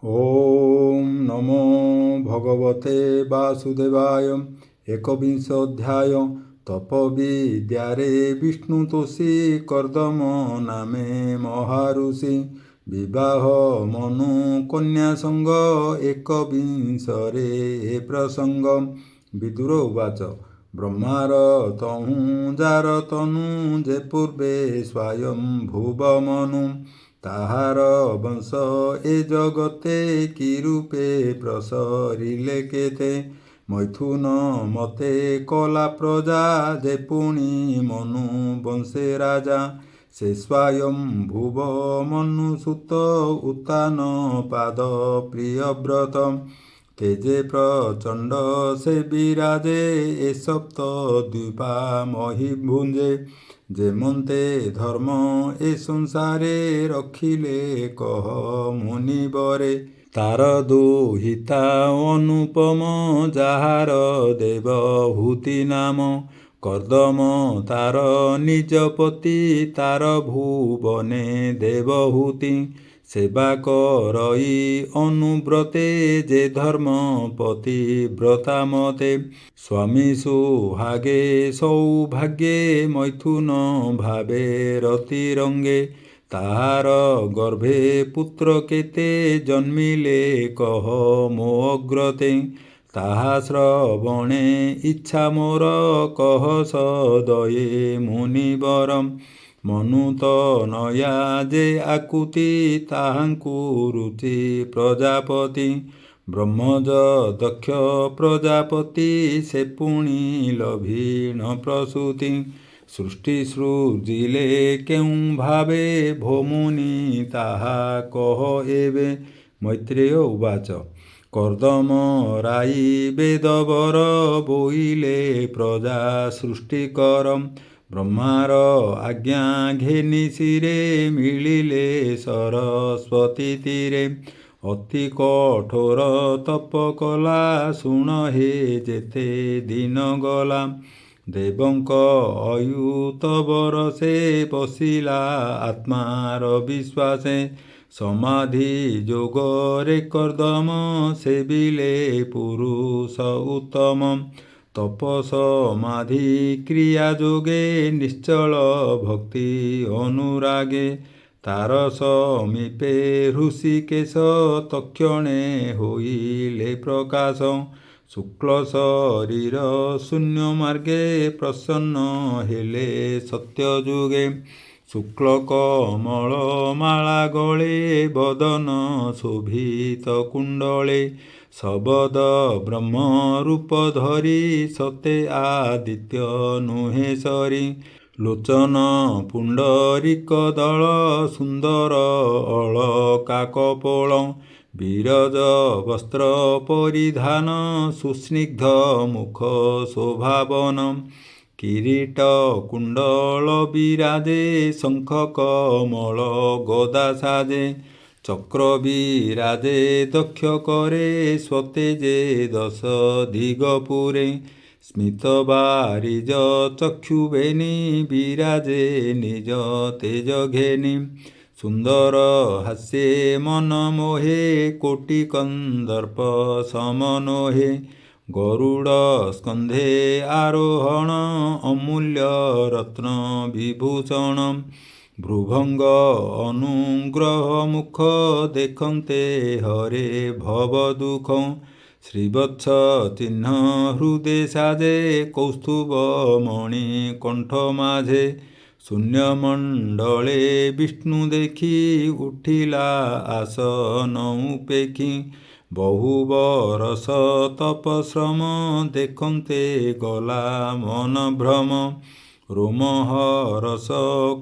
ओम नमो भगवते वासुदेवाय। एकविंश अध्याय। तपविद्यारे विष्णुतोषी कर्दम नामे महाऋषि विवाह मनु कन्या संग एकविंशरे ए प्रसंग। विदुर उवाच ब्रह्मार तहु जार तनु जे पूर्वे स्वयं भुव मनु ताहार बंश ए जगते कि रूपे प्रसरिले केते मैथुन मते कला प्रजा जे पुणी मनु बंशे राजा से स्वयं भुव मनु सुत उत्तान पाद प्रियव्रत तेजे प्रचंड से विराजे ए सप्त द्वीपा महिभुंजे जेमते धर्म ए संसारे रखिले कह मुनिबरे तार दुहिता अनुपम जाहार देवहूति नाम कर्दम तार निजपति तार भुवने देवहूति सेवा करई अनुव्रते जे धर्मपति व्रता मते स्वामी सुहागे सौभाग्ये मैथुन भावे रतिरंगे ताहार गर्भे पुत्र केते जन्मिले कह मो अग्रते ताहा श्रवणे इच्छा मोर कह सदये मुनिवरम मनुत नया जे आकुति ताहांकु रुचि प्रजापति ब्रह्मज दक्ष प्रजापति से पुणी लभीन प्रसूति सृष्टि सृजिले केउं भावे भोमुनि ताहा कह एवे। मैत्रेय उवाच कर्दम राई वेदवर बोइले प्रजा सृष्टिकरम ब्रह्मार आज्ञा घेनि शिरे मिलिले सरस्वती तीरे अति कठोर तप कला शुण हे जेते दिन गला देवंक अयुत बरसे बसिला आत्मार विश्वासे समाधि जोगरे कर्दम सेविले पुरुष उत्तम तप समाधि क्रिया जोगे निश्चल भक्ति अनुरागे तार समीपे ऋषिकेश तक्षणे होइले प्रकाश शुक्ल शरीर शून्य मार्गे प्रसन्न हेले सत्य जुगे शुक्ल कमल माला गले बदन शोभित कुंडले शबद ब्रह्म रूप धरी सते आदित्य नुहे सरी लोचन पुंडरीक दल सुंदर अलका कपोल विरज वस्त्र परिधान सुस्निग्ध मुख शोभावन किरीट कुंडल विराजे शंख कमल गदा साजे चक्र विराजे दक्ष करे स्वतेजे दश दिगपुरे स्मित बारिज चक्षुभेनी विराजे निज तेज घेनी सुंदर हास्ये मन मोहे कोटि कंदर्प समनोहे गरुड़ स्कंधे आरोहण अमूल्य रत्न विभूषण भ्रुभंग अनुग्रह मुख देखन्ते हरे भव दुख श्रीवत्स चिन्ह हृदय साजे कौस्तुभ मणि कंठ माझे शून्यमंडले विष्णु देखी उठिला आसन उपेखी बहु बरस तपश्रम देखन्ते गला मन भ्रम रोमहरस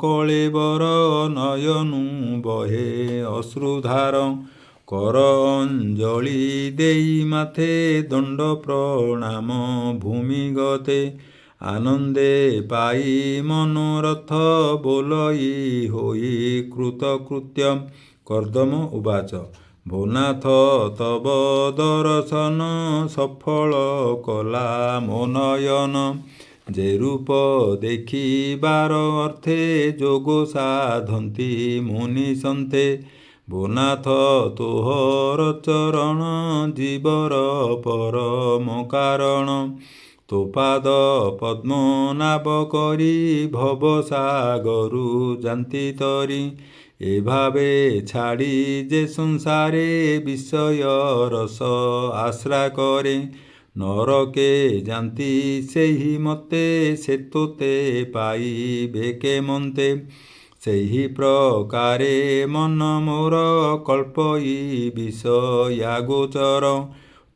कलेबर नयनु बहे अश्रुधार कर अंजलि देई माथे दंड प्रणाम भूमिगते आनंदे पाई मनोरथ बोलई होई कृतकृत्य कर्दम उवाच भोनाथ तव दर्शन सफल कला मो नयन जे रूप देखिबार अर्थे जोग साधन्ति मुनि सन्ते ଭୋନାଥ ତୋହର ଚରଣ ଜୀବର ପରମ କାରଣ। ତୋ ପାଦ ପଦ୍ମନାଭ କରି ଭବସାଗରୁ ଯାନ୍ତି ତରି। ଏଭାବେ ଛାଡ଼ି ଯେ ସଂସାରେ ବିଷୟ ରସ ଆଶ୍ରା କରେ। ନରକେ ଯାନ୍ତି ସେହି ମତେ ସେ ତୋତେ ପାଇବେ କେମନ୍ତେ। ସେହି ପ୍ରକାରେ ମନ ମୋର କଳ୍ପଇ ବିଷୟା ଗୋଚର।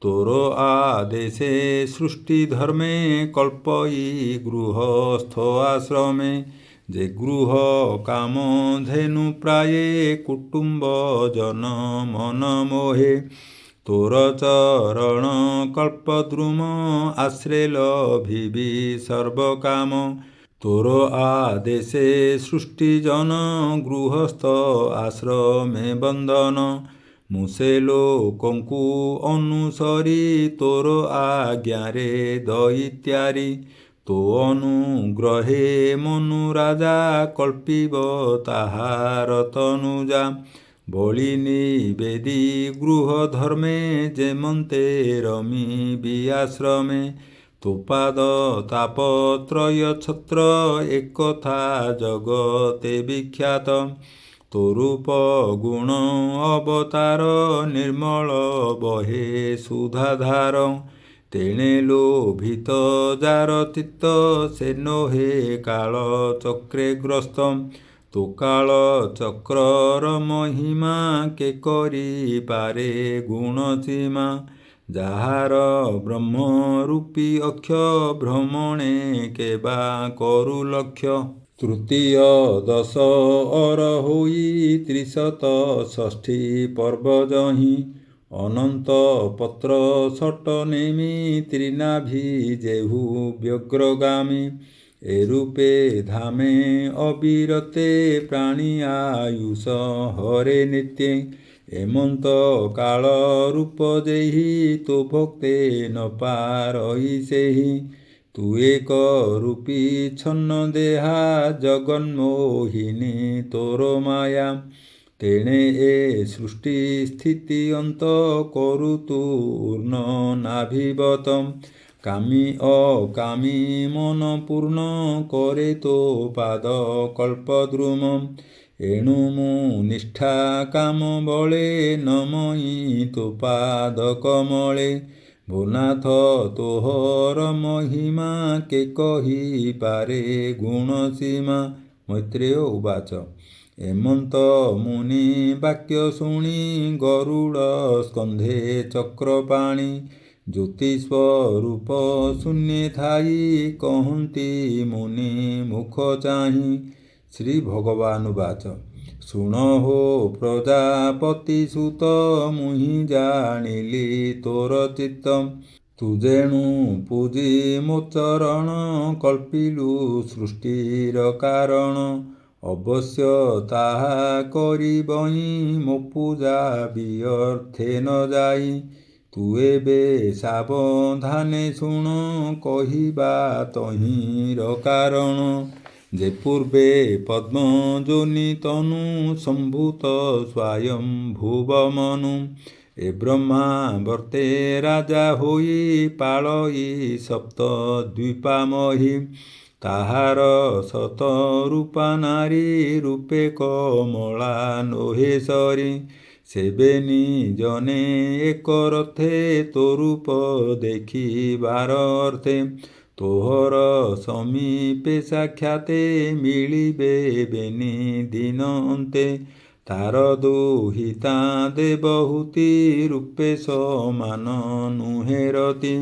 ତୋର ଆଦେଶେ ସୃଷ୍ଟି ଧର୍ମେ କଳ୍ପଇ ଗୃହସ୍ଥ ଆଶ୍ରମେ। ଯେ ଗୃହ କାମ ଧେନୁ ପ୍ରାୟେ କୁଟୁମ୍ବ ଜନ ମନ ମୋହେ। ତୋର ଚରଣ କଳ୍ପଦ୍ରୁମ ଆଶ୍ରେ ଲଭିବି ସର୍ବକାମ। ତୋର ଆଦେଶେ ସୃଷ୍ଟି ଜନ ଗୃହସ୍ଥ ଆଶ୍ରମେ ବନ୍ଦନ। ମୁଁ ସେ ଲୋକଙ୍କୁ ଅନୁସରି ତୋର ଆଜ୍ଞାରେ ଦଇତ୍ୟାରି। ତୋ ଅନୁଗ୍ରହେ ମନୁ ରାଜା କଳ୍ପିବ ତାହାର ତନୁଜା। ବଳି ନିବେଦି ଗୃହ ଧର୍ମେ ଯେମନ୍ତେ ରମିବି ଆଶ୍ରମେ। ତୋ ପାଦ ତାପତ୍ରୟ ଛତ୍ର ଏକଥା ଜଗତେ ବିଖ୍ୟାତ। ତୋ ରୂପ ଗୁଣ ଅବତାର ନିର୍ମଳ ବହେ ସୁଧାଧାର। ତେଣେ ଲୋଭିତ ଯାର ଚିତ୍ତ ସେ ନୋହେ କାଳ ଚକ୍ରେ ଗ୍ରସ୍ତ। ତୋ କାଳ ଚକ୍ରର ମହିମା କେ କରିପାରେ ଗୁଣ ସୀମା। ଯାହାର ବ୍ରହ୍ମ ରୂପୀ ଅକ୍ଷ ଭ୍ରମଣେ କେବା କରୁ ଲକ୍ଷ୍ୟ। ତୃତୀୟ ଦଶ ଅର ହୋଇ ତ୍ରିଶତ ଷଷ୍ଠୀ ପର୍ବ ଯହିଁ। ଅନନ୍ତ ପତ୍ର ସଟ ନେମି ତ୍ରିନାଭି ଯେହୁ ବ୍ୟଗ୍ରଗାମୀ। ଏ ରୂପେ ଧାମେ ଅବିରତେ ପ୍ରାଣୀ ଆୟୁଷ ହରେ ନିତ୍ୟେ। ଏମନ୍ତ କାଳ ରୂପ ଯେହି ତୋ ଭକ୍ତେ ନ ପାରଇ ସେହି। ତୁ ଏକ ରୂପୀ ଛନ୍ନ ଦେହା ଜଗନ୍ମୋହିନୀ ତୋର ମାୟା। ତେଣେ ଏ ସୃଷ୍ଟି ସ୍ଥିତି ଅନ୍ତ କରୁ ତୁ ଉର୍ଣ୍ଣ ନାଭିବତ। କାମୀ ଅକାମୀ ମନ ପୂର୍ଣ୍ଣ କରେ ତୋ ପାଦ କଳ୍ପଦ୍ରୁମ। ଏଣୁ ମୁଁ ନିଷ୍ଠା କାମ ବଳେ ନମଇ ତୋ ପାଦ କମଳେ। ଭୋନାଥ ତୋହର ମହିମା କେ କହିପାରେ ଗୁଣ ସୀମା। ମୈତ୍ରେୟ ଉବାଚ। ଏମନ୍ତ ମୁନି ବାକ୍ୟ ଶୁଣି ଗରୁଡ଼ ସ୍କନ୍ଧେ ଚକ୍ରପାଣି। ଜ୍ୟୋତି ସ୍ୱରୂପ ଶୂନ୍ୟେ ଥାଇ କହନ୍ତି ମୁନି ମୁଖ ଚାହିଁ। ଶ୍ରୀ ଭଗବାନ ଉବାଚ। ଶୁଣ ହୋ ପ୍ରଜାପତି ସୁତ ମୁହିଁ ଜାଣିଲି ତୋର ଚିତ୍ତ। ତୁ ଯେଣୁ ପୂଜି ମୋ ଚରଣ କଳ୍ପିଲୁ ସୃଷ୍ଟିର କାରଣ। ଅବଶ୍ୟ ତାହା କରିବଇଁ ମୋ ପୂଜା ବ୍ୟର୍ଥେ ନ ଯାଇ। ତୁ ଏବେ ସାବଧାନେ ଶୁଣ କହିବା ତହିଁର କାରଣ। ଯେ ପୂର୍ବେ ପଦ୍ମ ଯୋନି ତନୁ ସମ୍ଭୂତ ସ୍ୱୟଂ ଭୁବ ମନୁ। ଏ ବ୍ରହ୍ମାବର୍ତ୍ତେ ରାଜା ହୋଇ ପାଳଇ ସପ୍ତ ଦ୍ୱୀପାମହୀ। ତାହାର ଶତ ରୂପା ନାରୀ ରୂପେ କମଳା ନୋହେ ସରି। ସେବେନି ଜନେ ଏକ ରଥେ ତୋ ରୂପ ଦେଖିବାର ଅର୍ଥେ। ତୋହର ସମୀପେ ସାକ୍ଷାତେ ମିଳିବେ ବେନି ଦିନ ଅନ୍ତେ। ତାର ଦୁହିତା ଦେବହୂତି ରୂପେ ସମାନ ନୁହେଁ ରତି।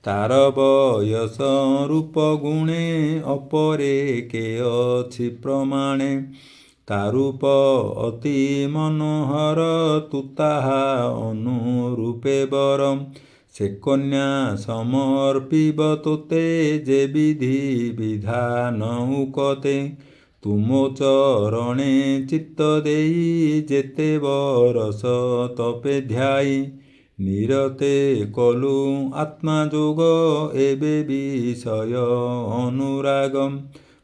ତାର ବୟସ ରୂପ ଗୁଣେ ଅପରେ କେ ଅଛି ପ୍ରମାଣେ। ତା ରୂପ ଅତି ମନୋହର ତୁ ତାହା ଅନୁରୂପେ ବର। ସେ କନ୍ୟା ସମର୍ପିବ ତୋତେ ଯେ ବିଧି ବିଧାନ ଉକତେ। ତୁ ମୋ ଚରଣେ ଚିତ୍ତ ଦେଇ ଯେତେ ବରଷ ତପେ ଧ୍ୟାଇ। ନିରତେ କଲୁ ଆତ୍ମା ଯୋଗ ଏବେ ବିଷୟ ଅନୁରାଗ।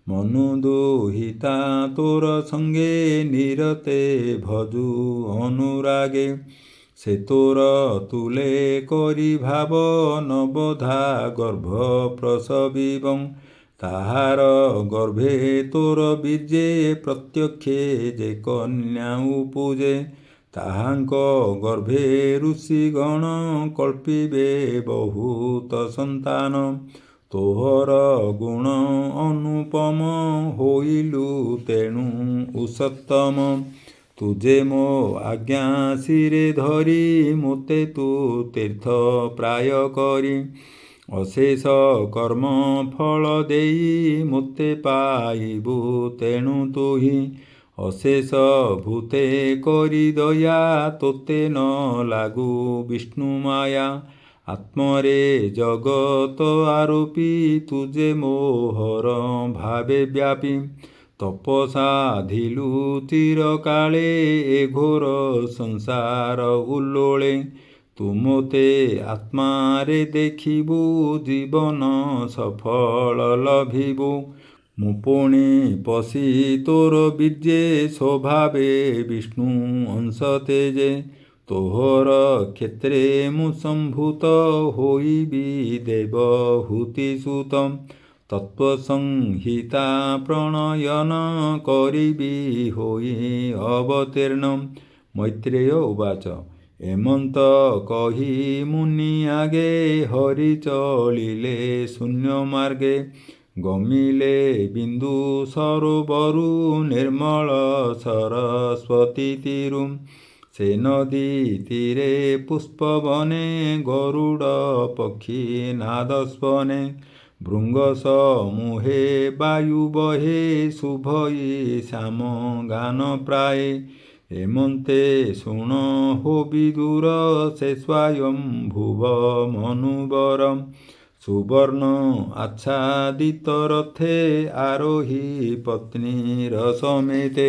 ମନୁ ଦୁହିତା ତୋର ସଙ୍ଗେ ନିରତେ ଭଜୁ ଅନୁରାଗେ। ସେ ତୋର ତୁଲେ କରି ଭାବ ନବଧା ଗର୍ଭ ପ୍ରସବିବଂ। ତାହାର ଗର୍ଭେ ତୋର ବୀଜେ ପ୍ରତ୍ୟକ୍ଷେ ଯେ କନ୍ୟା ଉପୂଜେ। ତାହାଙ୍କ ଗର୍ଭେ ଋଷିଗଣ କଳ୍ପିବେ ବହୁତ ସନ୍ତାନ। ତୋହର ଗୁଣ ଅନୁପମ ହୋଇଲୁ ତେଣୁ ଉଷତ୍ତମ। ତୁଜେ ମୋ ଆଜ୍ଞା ଶିରେ ଧରି ମୋତେ ତୁ ତୀର୍ଥ ପ୍ରାୟ କରି। ଅଶେଷ କର୍ମ ଫଳ ଦେଇ ମୋତେ ପାଇବୁ ତେଣୁ ତୁହି। ଅଶେଷ ଭୂତେ କରି ଦୟା ତୋତେ ନ ଲାଗୁ ବିଷ୍ଣୁ ମାୟା। ଆତ୍ମରେ ଜଗତ ଆରୋପି ତୁଜେ ମୋହର ଭାବେ ବ୍ୟାପୀ। ତପସାଧିଲୁ ଚିରକାଳେ ଏ ଘୋର ସଂସାର ଉଲ୍ଲୋଳେ। ତୁ ମୋତେ ଆତ୍ମାରେ ଦେଖିବୁ ଜୀବନ ସଫଳ ଲଭିବୁ। ମୁଁ ପୁଣି ପଶି ତୋର ବୀର୍ଯ୍ୟେ ସ୍ୱଭାବେ ବିଷ୍ଣୁ ଅଂଶ ତେଜେ। ତୋହର କ୍ଷେତ୍ରେ ମୁଁ ସମ୍ଭୂତ ହୋଇବି ଦେବହୂତି ସୁତ। ତତ୍ତ୍ୱସଂହିତା ପ୍ରଣୟନ କରିବି ହୋଇ ଅବତୀର୍ଣ୍ଣ। ମୈତ୍ରେୟ ଉବାଚ ଏମନ୍ତ କହି ମୁନି ଆଗେ ହରି ଚଳିଲେ ଶୂନ୍ୟ ମାର୍ଗେ। ଗମିଲେ ବିନ୍ଦୁ ସରୋବରୁ ନିର୍ମଳ ସରସ୍ୱତୀ ତୀରୁ। ସେ ନଦୀ ତୀରେ ପୁଷ୍ପବନେ ଗରୁଡ଼ ପକ୍ଷୀ ନାଦସ୍ୱନେ। ଭୃଙ୍ଗ ସମୂହେ ବାୟୁ ବହେ ଶୁଭଇ ଶ୍ୟାମ ଗାନ ପ୍ରାୟେ। ଏମନ୍ତେ ଶୁଣ ହୋ ବିଦୁର ସେ ସ୍ୱୟଂ ଭୁବ ମନୁବର। ସୁବର୍ଣ୍ଣ ଆଚ୍ଛାଦିତ ରଥେ ଆରୋହୀ ପତ୍ନୀର ସମେତେ।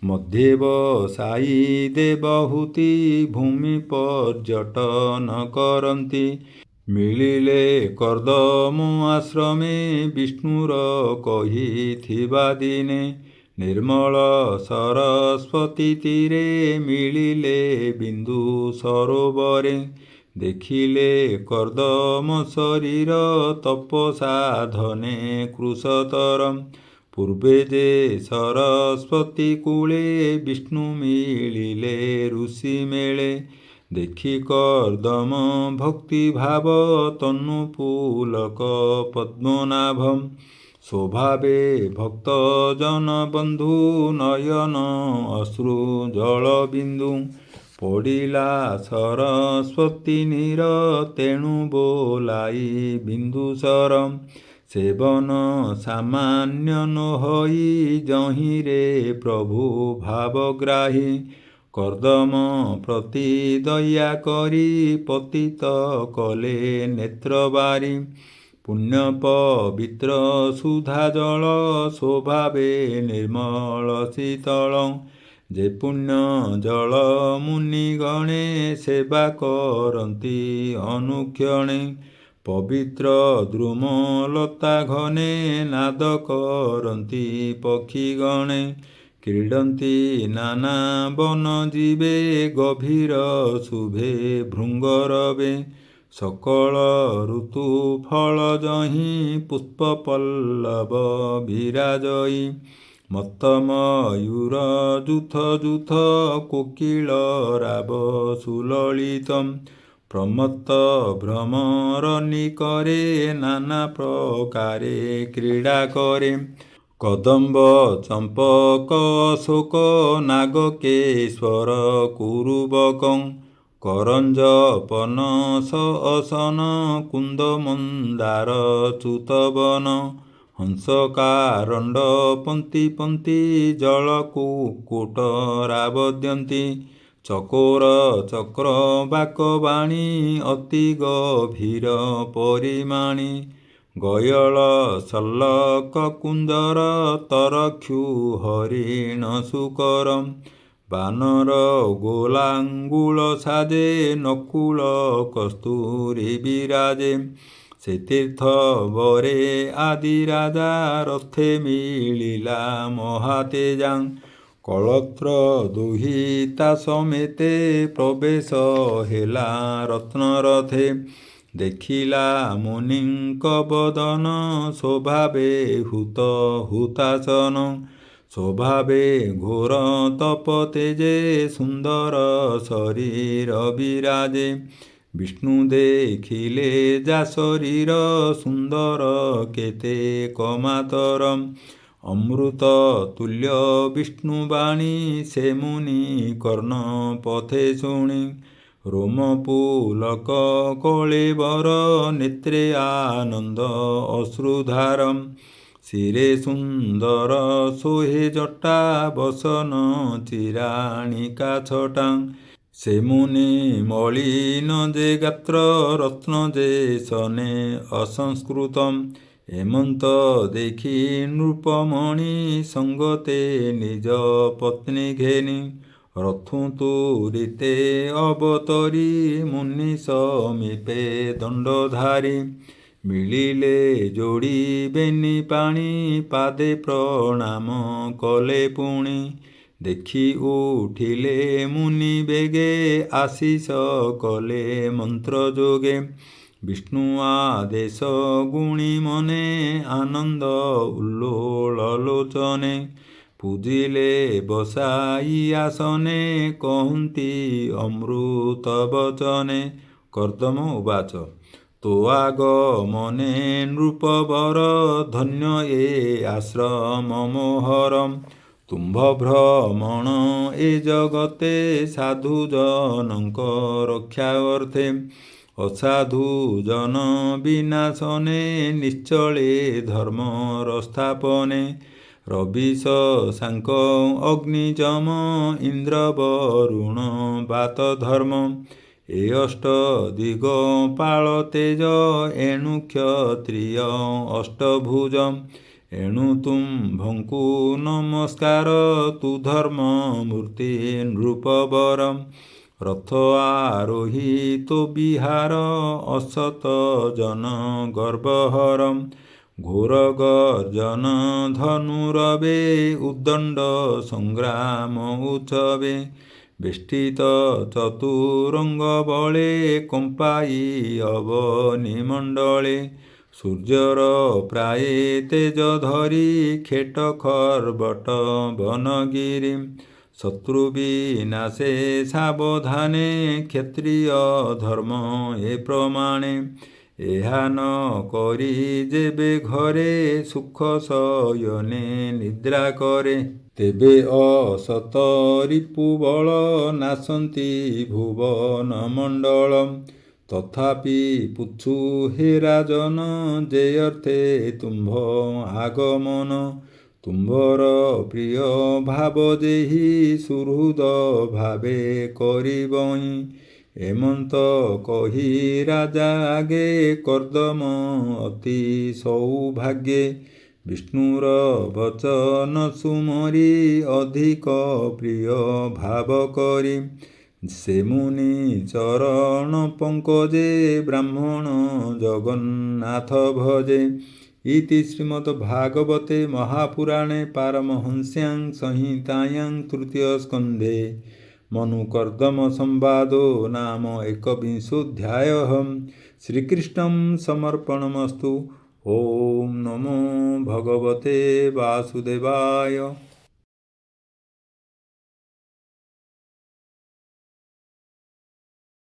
ମଧ୍ୟେ ବସାଇ ଦେବହୂତି ଭୂମି ପର୍ଯ୍ୟଟନ କରନ୍ତି। ମିଳିଲେ କର୍ଦ୍ଦମ ଆଶ୍ରମେ ବିଷ୍ଣୁର କହିଥିବା ଦିନେ। ନିର୍ମଳ ସରସ୍ୱତୀ ତୀରେ ମିଳିଲେ ବିନ୍ଦୁ ସରୋବରେ। ଦେଖିଲେ କର୍ଦ୍ଦମ ଶରୀର ତପସାଧନେ କୃଶତର। ପୂର୍ବେ ଯେ ସରସ୍ୱତୀ କୂଳେ ବିଷ୍ଣୁ ମିଳିଲେ ଋଷି ମେଳେ। ଦେଖି କର୍ଦ୍ଦମ ଭକ୍ତି ଭାବ ତନୁ ପୁଲକ ପଦ୍ମନାଭ। ସ୍ୱଭାବେ ଭକ୍ତ ଜନ ବନ୍ଧୁ ନୟନ ଅଶ୍ରୁ ଜଳ ବିନ୍ଦୁ। ପଡ଼ିଲା ସରସ୍ୱତୀ ନୀର ତେଣୁ ବୋଲାଇ ବିନ୍ଦୁସର। ସେବନ ସାମାନ୍ୟ ନୋହଇ ଯହିଁରେ ପ୍ରଭୁ ଭାବଗ୍ରାହୀ। କର୍ଦ୍ଦମ ପ୍ରତି ଦୟା କରି ପତିତ କଲେ ନେତ୍ରବାରି। ପୁଣ୍ୟ ପବିତ୍ର ସୁଧା ଜଳ ସ୍ୱଭାବେ ନିର୍ମଳ ଶୀତଳ। ଯେ ପୁଣ୍ୟ ଜଳ ମୁନିଗଣେ ସେବା କରନ୍ତି ଅନୁକ୍ଷଣେ। ପବିତ୍ର ଦ୍ରୁମ ଲତା ଘନେ ନାଦ କରନ୍ତି ପକ୍ଷୀଗଣେ। କ୍ରୀଡ଼ନ୍ତି ନାନା ବନ ଜୀବେ ଗଭୀର ଶୁଭେ ଭୃଙ୍ଗରବେ। ସକଳ ଋତୁ ଫଳ ଯହିଁ ପୁଷ୍ପ ପଲ୍ଲବ ବିରାଜଇ। ମତ୍ତ ମୟୂର ଯୂଥ ଯୂଥ କୋକିଳ ରାବ ସୁଲଳିତ। ପ୍ରମତ୍ତ ଭ୍ରମର ନିକରେ ନାନା ପ୍ରକାରେ କ୍ରୀଡ଼ା କରେ। କଦମ୍ବ ଚମ୍ପକ ଅଶୋକ ନାଗକେଶ୍ୱର କୁରୁବକଂ। କରଞ୍ଜ ପନସ ଅସନ କୁନ୍ଦ ମନ୍ଦାର ଚୁତବନ। ହଂସ କାରଣ୍ଡ ପନ୍ତି ପନ୍ତି ଜଳ କୁକୁଟ ରାବଦ୍ୟନ୍ତି। ଚକୋର ଚକ୍ର ବାକ ବାଣୀ ଅତି ଗଭୀର ପରିମାଣୀ। ଗୟଳ ସଲ୍ଲକ କୁଞ୍ଜର ତରକ୍ଷୁ ହରିଣ ଶୂକର। ବାନର ଗୋଲାଙ୍ଗୁଳ ସାଜେ ନକୁଳ କସ୍ତୁରୀ ବିରାଜେ। ସେ ତୀର୍ଥ ବରେ ଆଦି ରାଜା ରଥେ ମିଳିଲା ମହାତେଜାଂ କଳତ୍ର ଦୁହିତା ସମେତେ ପ୍ରବେଶ ହେଲା ରତ୍ନରଥେ ଦେଖିଲା ମୁନିଙ୍କ ବଦନ ସ୍ୱଭାବେ ହୂତ ହୁତାସନ ସ୍ୱଭାବେ ଘୋର ତପ ତେଜେ ସୁନ୍ଦର ଶରୀର ବିରାଜେ ବିଷ୍ଣୁ ଦେଖିଲେ ଯା ଶରୀର ସୁନ୍ଦର କେତେ କମାତର ଅମୃତ ତୁଲ୍ୟ ବିଷ୍ଣୁ ବାଣୀ ସେ ମୁନି କର୍ଣ୍ଣ ପଥେ ଶୁଣି ରୋମ ପୁଲକ କଳେବର ନେତ୍ରେ ଆନନ୍ଦ ଅଶ୍ରୁଧାର ଶିରେ ସୁନ୍ଦର ଶୋହେ ଜଟା ବସନ ଚିରାଣିକା ଛଟାଂ ସେ ମୁନି ମଳିନ ଯେ ଗାତ୍ର ରତ୍ନ ଯେ ସନେ ଅସଂସ୍କୃତମ୍ ଏମନ୍ତ ଦେଖି ନୃପମଣି ସଙ୍ଗତେ ନିଜ ପତ୍ନୀ ଘେନି ରଥୁ ତୁରିତେ ଅବତରି ମୁନି ସମୀପେ ଦଣ୍ଡଧାରୀ ମିଳିଲେ ଯୋଡ଼ିବେନି ପାଣି ପାଦେ ପ୍ରଣାମ କଲେ ପୁଣି ଦେଖି ଉଠିଲେ ମୁନି ବେଗେ ଆଶିଷ କଲେ ମନ୍ତ୍ର ଯୋଗେ ବିଷ୍ଣୁ ଆଦେଶ ଗୁଣି ମନେ ଆନନ୍ଦ ଉଲ୍ଲୋଳ ଲୋଚନେ ପୂଜିଲେ ବସାଇ ଆସନେ କହନ୍ତି ଅମୃତ ବଚନେ କର୍ଦ୍ଦମ ଉବାଚ ତୋ ଆଗମନେ ନୃପବର ଧନ୍ୟ ଏ ଆଶ୍ରମ ମୋହର ତୁମ୍ଭ ଭ୍ରମଣ ଏ ଜଗତେ ସାଧୁ ଜନଙ୍କ ରକ୍ଷା ଅର୍ଥେ ଅସାଧୁ ଜନ ବିନାଶନେ ନିଶ୍ଚଳେ ଧର୍ମର ସ୍ଥାପନେ ରବିଶ ଶାଙ୍କ ଅଗ୍ନିଜମ ଇନ୍ଦ୍ର ବରୁଣ ବାତ ଧର୍ମ ଏ ଅଷ୍ଟ ଦିଗ ପାଳ ତେଜ ଏଣୁ କ୍ଷତ୍ରିୟ ଅଷ୍ଟଭୁଜ ଏଣୁ ତୁମ୍ଭଙ୍କୁ ନମସ୍କାର ତୁ ଧର୍ମ ମୂର୍ତ୍ତି ନୃପବର ରଥ ଆରୋହୀ ତୋ ବିହାର ଅସତ ଜନ ଗର୍ଭହର ଘୋର ଗର୍ଜନ ଧନୁରବେ ଉଦଣ୍ଡ ସଂଗ୍ରାମ ଉଚ୍ଚବେ ବେଷ୍ଟିତ ଚତୁରଙ୍ଗ ବଳେ କମ୍ପାଇ ଅବନିମଣ୍ଡଳେ ସୂର୍ଯ୍ୟର ପ୍ରାୟ ତେଜ ଧରି ଖେଟ ଖର୍ବଟ ବନଗିରି ଶତ୍ରୁ ବିନାଶେ ସାବଧାନେ କ୍ଷତ୍ରିୟ ଧର୍ମ ଏ ପ୍ରମାଣେ ଏହା ନ କରି ଯେବେ ଘରେ ସୁଖ ଶୟନେ ନିଦ୍ରା କରେ ତେବେ ଅସତ ରିପୁ ବଳ ନାଶନ୍ତି ଭୁବନ ମଣ୍ଡଳ ତଥାପି ପୁଛୁ ହେ ରାଜନ ଯେ ଅର୍ଥେ ତୁମ୍ଭ ଆଗମନ ତୁମ୍ଭର ପ୍ରିୟ ଭାବ ଯେହି ସୁହୃଦ ଭାବେ କରିବଇଁ ଏମନ୍ତ କହି ରାଜା ଆଗେ କର୍ଦ୍ଦମ ଅତି ସୌଭାଗ୍ୟେ ବିଷ୍ଣୁର ବଚନ ସୁମରି ଅଧିକ ପ୍ରିୟ ଭାବ କରି ସେ ମୁନି ଚରଣ ପଙ୍କଜେ ବ୍ରାହ୍ମଣ ଜଗନ୍ନାଥ ଭଜେ ଇତି ଶ୍ରୀମଦ୍ ଭାଗବତେ ମହାପୁରାଣେ ପାରମହଂସ୍ୟାଂ ସଂହିତାୟାଂ ତୃତୀୟ ସ୍କନ୍ଧେ ମନୁକର୍ଦ୍ଦମ ସମ୍ବାଦो ନାମ एकविंशोऽध्यायः ଶ୍ରୀକୃଷ୍ଣଂ ସମର୍ପଣମସ୍ତୁ। ଓಂ ନମୋ ଭଗବତେ ବାସୁଦେବାୟ।